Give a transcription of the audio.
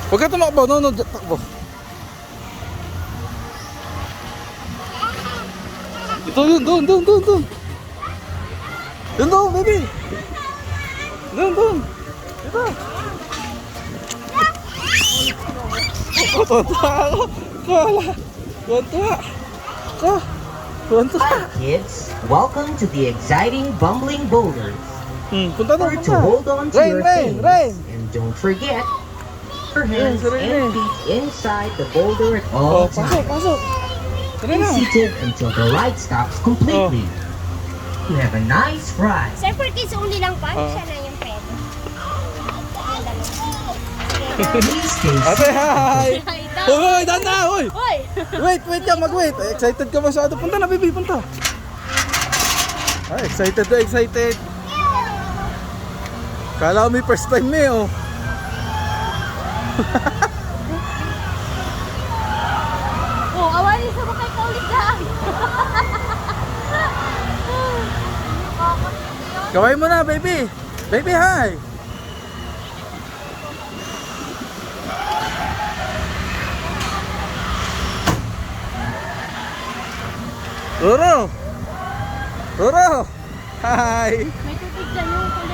Huwag ka tumakbo, no, takbo. Ito yun, doon. Doon, baby. Doon. Ito. Tuwa ako. Tuwa. Hi kids, welcome to the exciting bumbling boulders. Punta na, Remember to hold on to your things and don't forget your hands and feet inside the boulder at all times. Pasok. Tara Be na. seated until the ride stops completely. You have a nice ride. Sir, for kids only lang pa? Siya na yung pwede. Please stay Ate, seated. hi! Hi, Hoy, danda, hoy! Hoy! Wait ka, mag-wait. Excited ka masyado. Punta na, baby, punta. Ay, excited. Kala ko may first time eh, oh. Oh, awali sa mga ka ulit lang. Kaway mo na, baby. Baby, hi! Roro! Hi! May tubig dyan yung